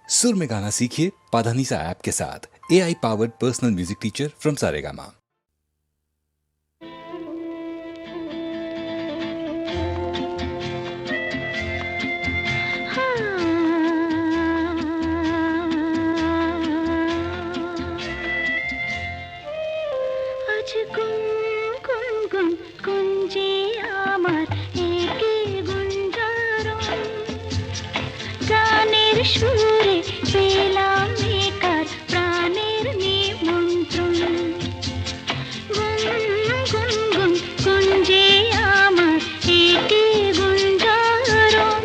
सुर में गाना सीखिए पाधानीसा ऐप के साथ। AI powered personal music teacher from Saregama. সুরে পেলাম বেকার প্রাণের নিমন্ত্রণ। গুন গুন গুঞ্জে আমার একে গুঞ্জারণ।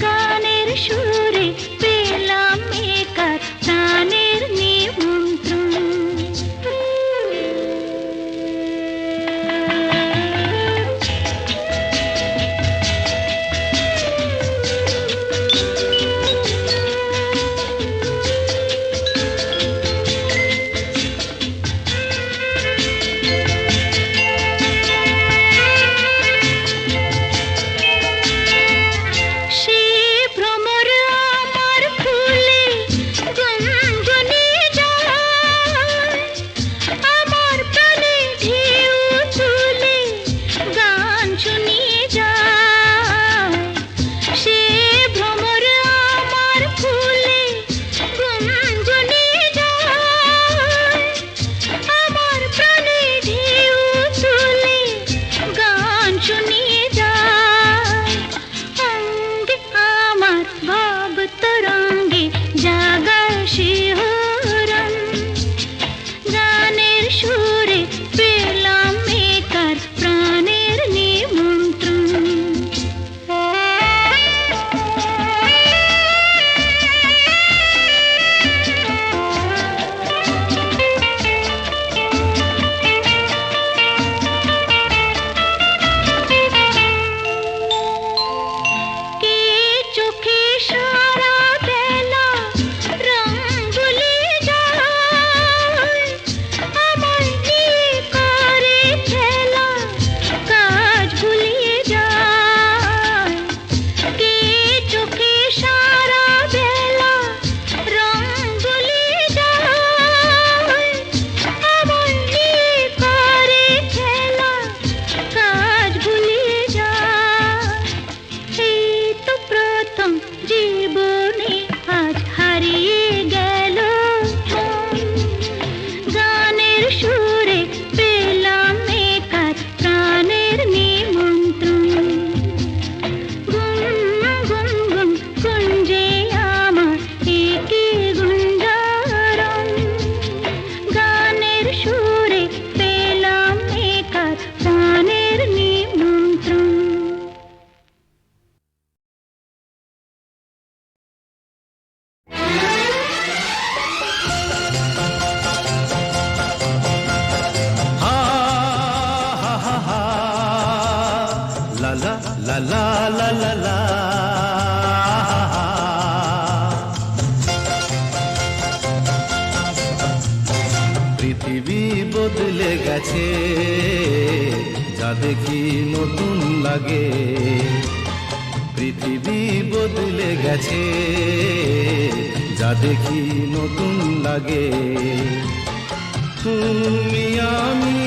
গানের সুরে পেলাম বেকার প্রাণের নিমন্ত্রণ। পৃথিবী বদলে গেছে, যা দেখি নতুন লাগে। পৃথিবী বদলে গেছে, যা দেখি নতুন লাগে। তুমি আমি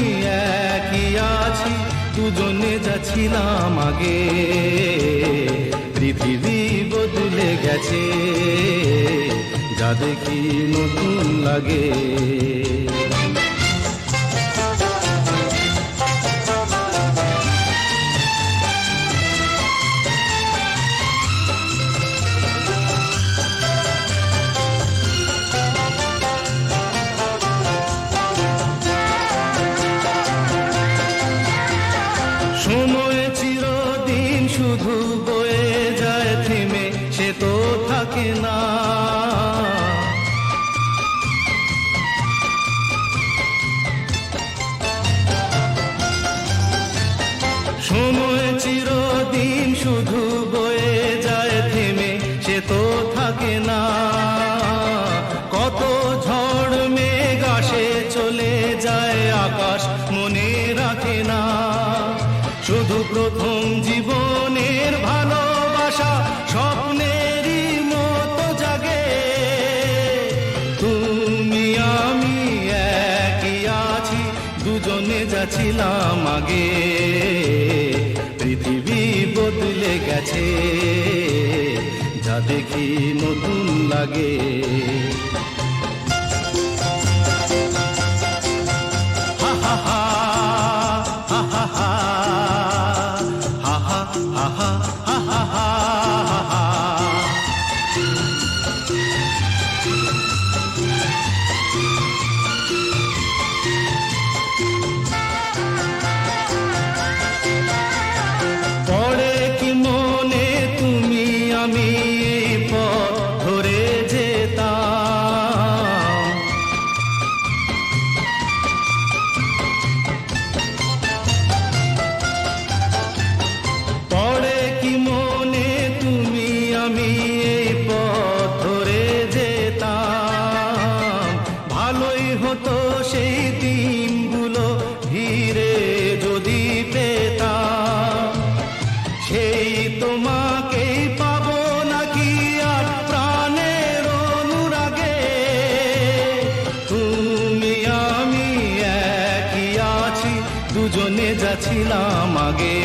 একই আছি, দুজনে যাচ্ছিলাম আগে। পৃথিবী বদলে গেছে, যা দেখি নতুন লাগে। সময় চিরদিন শুধু বয়ে যায় থেমে, সে তো থাকে না। সময় চিরদিন শুধু বয়ে যায় থেমে, সে তো থাকে না। কত ঝড় মেঘ আসে চলে যায়, আকাশ মনে রাখে না। শুধু প্রথম জীবনের ভালোবাসা স্বপ্নেরই মতো জাগে। দুজনে যাচ্ছিলাম আগে, পৃথিবী বদলে গেছে, যা দেখি নতুন লাগে। হা হা হা, হা হা হা, হা হা হা, হা হা হা। পড়ে কি মনে তুমি আমি এই পথ ধরে যেতাম, পড়ে কি মনে তুমি আমি এই পথ ধরে যেতাম। ভালোই হতো সেই দিনগুলো ধীরে যদি পেতাম, সেই তোমাকেই পাবো নাকি আর প্রাণের অনুরাগে। তুমি আমি একই আছি, দুজনে যাচ্ছিলাম আগে,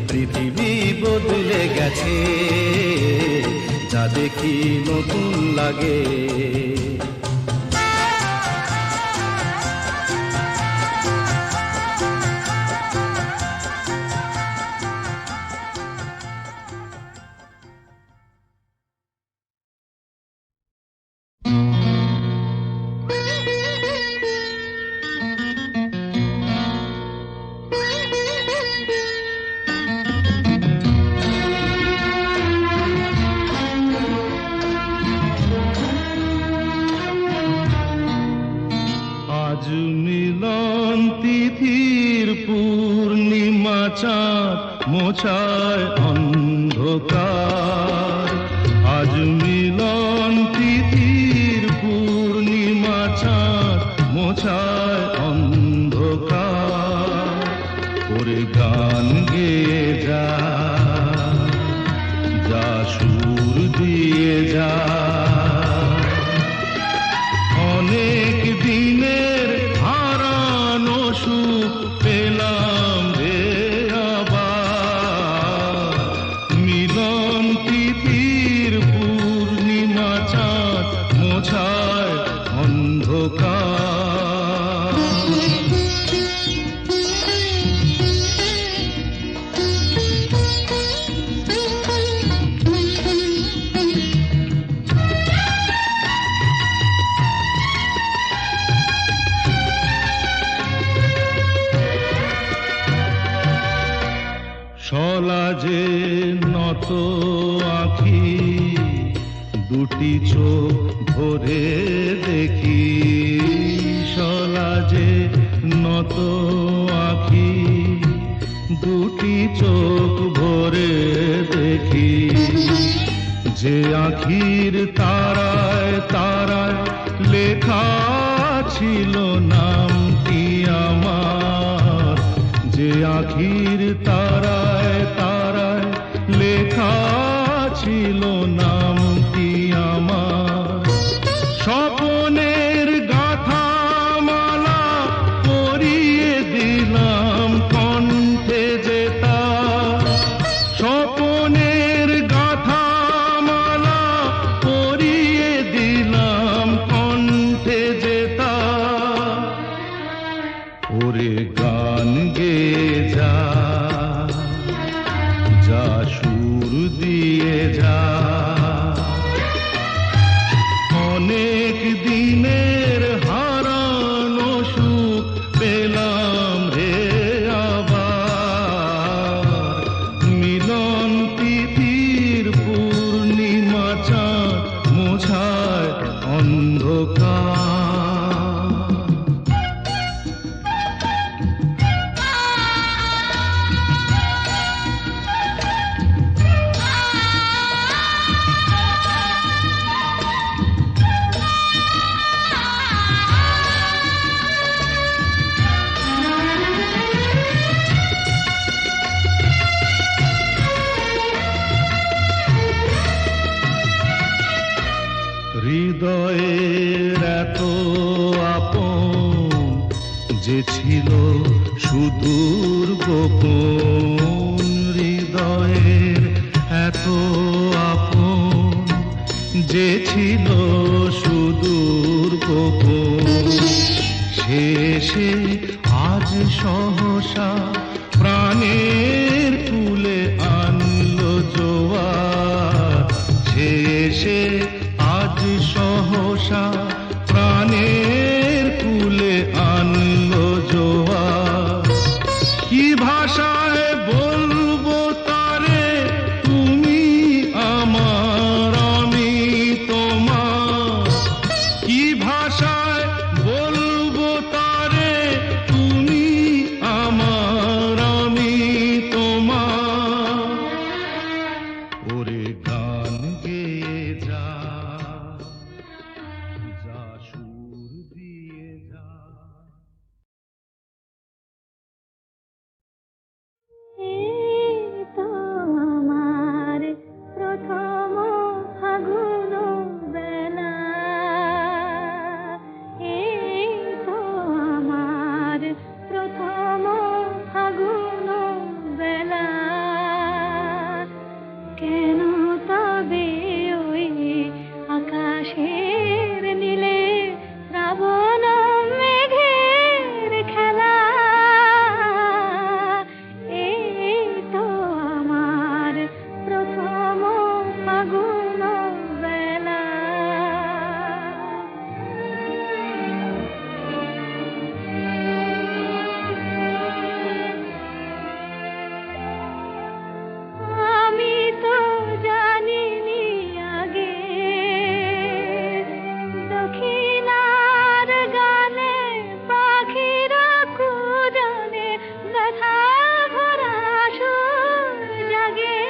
পৃথিবী বদলে গেছে, যা দেখি নতুন লাগে। আজ মিলন তিথির পূর্ণিমা চাঁদ মোছায় অন্ধকার, আজ মিলন তিথির পূর্ণিমা চাঁদ মোছায় অন্ধকার। ওরে গান গেয়ে যা, যা সুর দিয়ে যা, অনেক দিনের হারানো সুখ পেলাম রে আবার। মিলন তিথির পূর্ণিমা চাঁদ মোছায় অন্ধকার। সলাজে নত আঁখি, দুটি চোখ ভরে দেখি, সলাজে নত আঁখি, দুটি চোখ ভরে দেখি। যে আঁখির তারায় তারায় লেখা ছিল নামটি আমার, যে আঁখির তারায় তারায় লেখা ছিল নামটি আমার। স্বপনের গাথা মালা পরিয়ে দিলাম কণ্ঠে যেতা, স্বপনের গাথা মালা পরিয়ে দিলাম কণ্ঠে যেতা। ওরে গান গেয়ে যা, যা সুর দিয়ে যা, অনেক দিনের হারানো সুখ পেলাম রে আবার। মিলন তিথির পূর্ণিমা চাঁদ মোছায় অন্ধকার। হৃদয়ের এত যে ছিল সুদূর গোপন হৃদয়ের এত আপন, যে ছিল সুদূর গোপন, শেষে আজ সহসা প্রাণের কুলে আনলো জোয়ার, শেষে আজ সহসা প্রাণের কুলে আনলো জোয়ার। কি ভাষায় বলবো তারে, তুমি আমার আমি তোমার, কি ভাষায় বলবো তারে, তুমি আমার আমি তোমার। ওরে গান গেয়ে যা, যা সুর দিয়ে যা। এই তো আমার প্রথম ফাগুন বেলা, এই তো আমার প্রথম ফাগুন বেলা। কেন তবে ওই আকাশের নীলে শ্রাবণ মেঘের খেলা, এই তো আমার প্রথম ফাগুন বেলা। আমি তো জানিনি আগে দক্ষিণার গানে পাখিরা কুজনে ব্যথা ভরা সুর জাগে।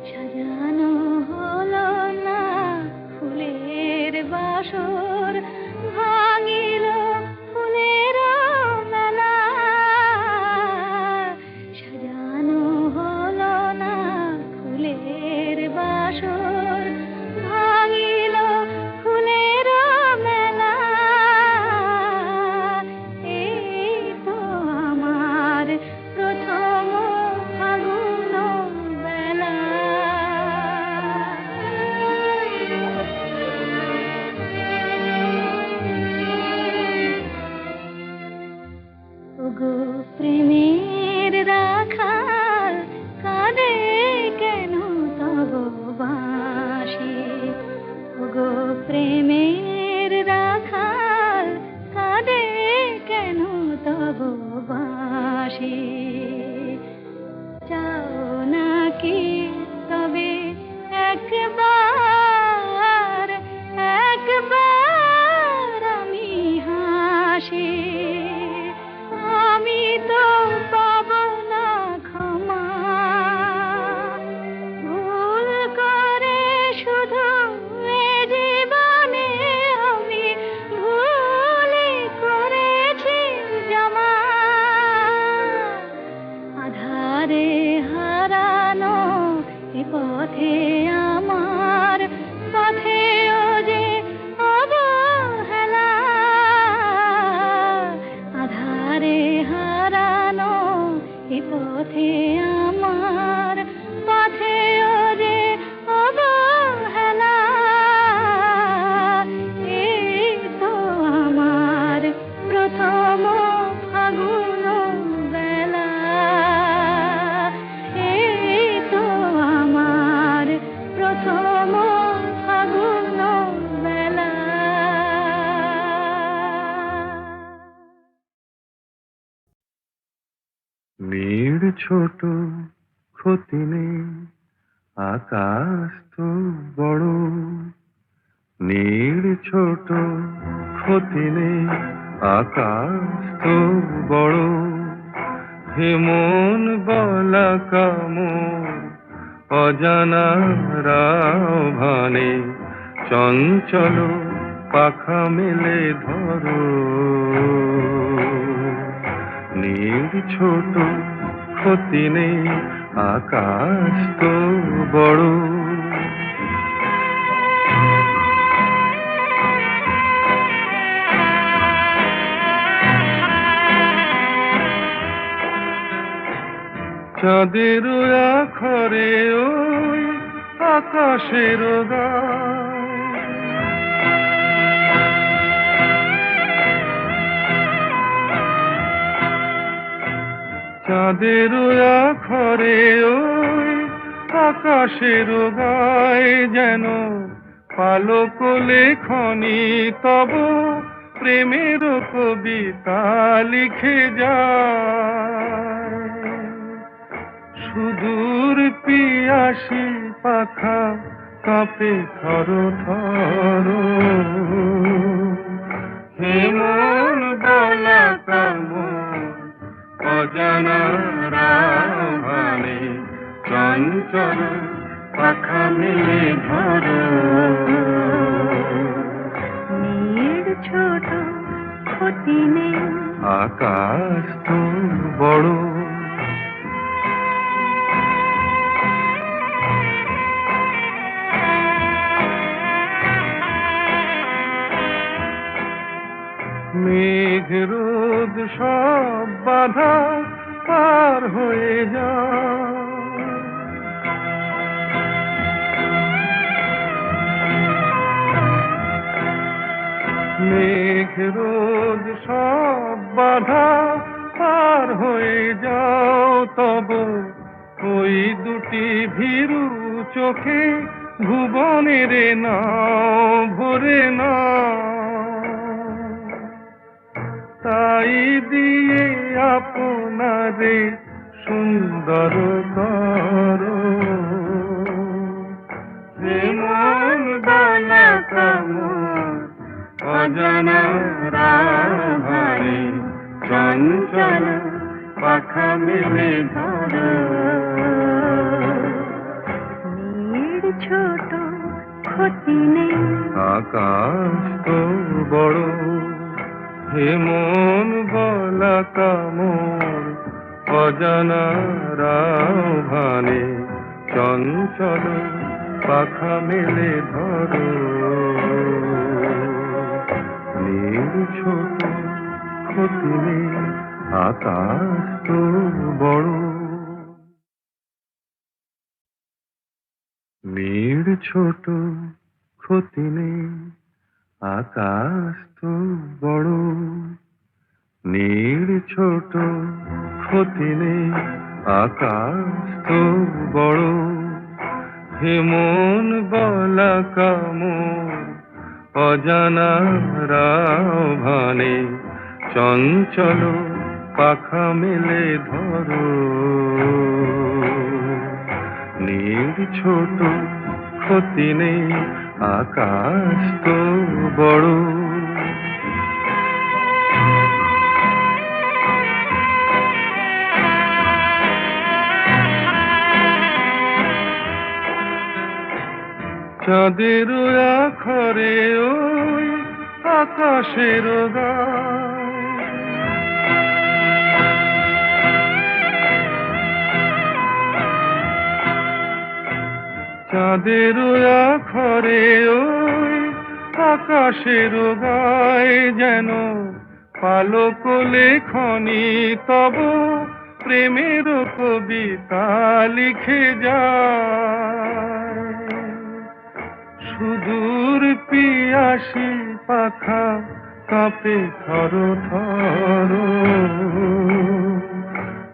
সাজানো হলো না ফুলের বাসর, ভাঙিল ফুলের মেলা। সাজানো হলো না ফুলের বাসর, ভাঙিল ফুলের মেলা। এই তো আমার প্রথম ফাগুন বেলা। ওগো প্রেমের রাখাল, কাঁদে কেন তব বাঁশি। ওগো প্রেমের রাখাল, কাঁদে কেন তব বাঁশি। চাও নাকি তবে একবার, একবার আমি হাসি। আমি তো পাব না ক্ষমা, ভুল করে শুধু এ জীবনে আমি ভুলই করেছি জমা। আধারে হারানো এ পথে আমার, পথেও যে অবহেলা। আধারে হারানো এ পথে আমার, পথেও যে অবহেলা। এই তো আমার প্রথম ফাগুন বেলা, এই তো আমার প্রথম ফাগুন বেলা। নীড় ছোট ক্ষতি নেই, আকাশ তো বড়। নীড় ছোট ক্ষতি নেই, আকাশ তো বড়। হে মন বলা কামন, অজানা রাভানে চঞ্চল পাখা মেলে ধরো। নীড় ছোট ক্ষতি নেই, আকাশ তো বড়। চাঁদের আখরে ওই আকাশের গায়, চাঁদের আখরে ওই আকাশের গায় যেন পালক লেখনি তব প্রেমের কবিতা লিখে যায়। সুদূর পিয়াসী পাখা কাঁপে থর থর, হেমন বলা কামন অজানা রাভানে চঞ্চল পাখা মেলে ধরো। মেয়ের ছোট ক্ষতি নেই, আকাশ তো বড়, মেঘ রোদ সব বাধা পার হয়ে যায়। মেঘ রোদ সব বাধা পার হয়ে যাও, তব ওই দুটি ভীরু চোখে ভুবনের নাও ভরে না। তাই দিয়ে আপনারে সুন্দর করো, যেমন বালা কামন অজানা রাভারে চঞ্চল পাখা মেলে ধরো। মেয়ের ছোট ক্ষতি নেই, আকাশ তো বড়, হেমন বলা কামন অজানা রাভানে চঞ্চল পাখা মেলে ধরো। নীল ছোট ক্ষতি নেই, আকাশ তো বড়। নীল ছোট ক্ষতি নেই, আকাশ তো বড়। নীল ছোট ক্ষতি নেই, আকাশ তো বড়। হেমন বলা কামন অজানা রাভানে চঞ্চল পাখা মেলে ধরো। নীল ছোট ক্ষতি নেই, আকাশ তো বড়। চাঁদের আখরে ওই আকাশের গায়, চাঁদের আখরে ওই আকাশের গায় যেন পালক লেখনি তব প্রেমের কবিতা লিখে যায়। সুদূর পিয়াসী পাখা কাঁপে থর থর,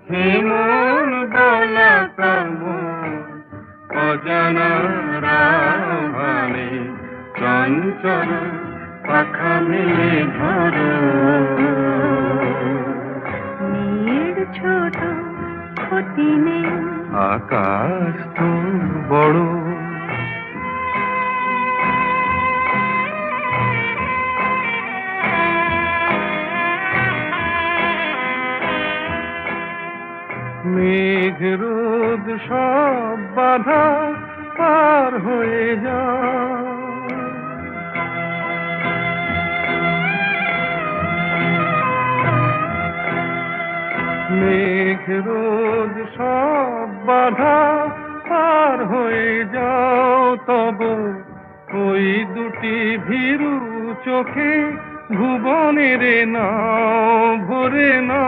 হেমন বলা কামন অজানা রাভানে চঞ্চল পাখা মেলে ধরো। মেয়ের ছোট ক্ষতি নেই, আকাশ তো বড়। মেঘ রোদ সব বাধা পার হয়ে যায়। মেঘ রোদ সব বাধা পার হয়ে যাও, তব ওই দুটি ভীরু চোখে ভুবনের নাও ভরে না।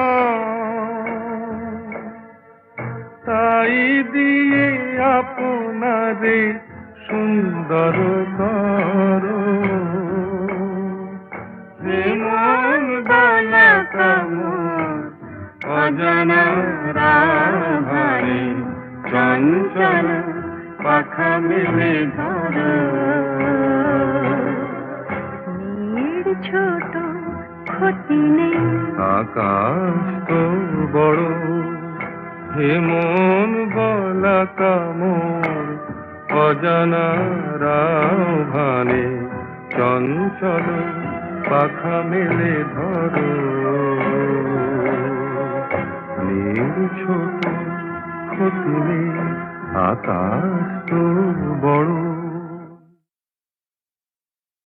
আপনারে সুন্দর করো যে মন বালা কামর অজানা রাধারে চঞ্চল পাখা মেলে ধরো মেয়ের ছোট ক্ষতি নেই আকাশ তো বড় হে মন বলা কামর অজানা রাভানে চঞ্চল পাখা মেলে ধরো নীল ছোট ক্ষতি নেই আকাশ তো বড়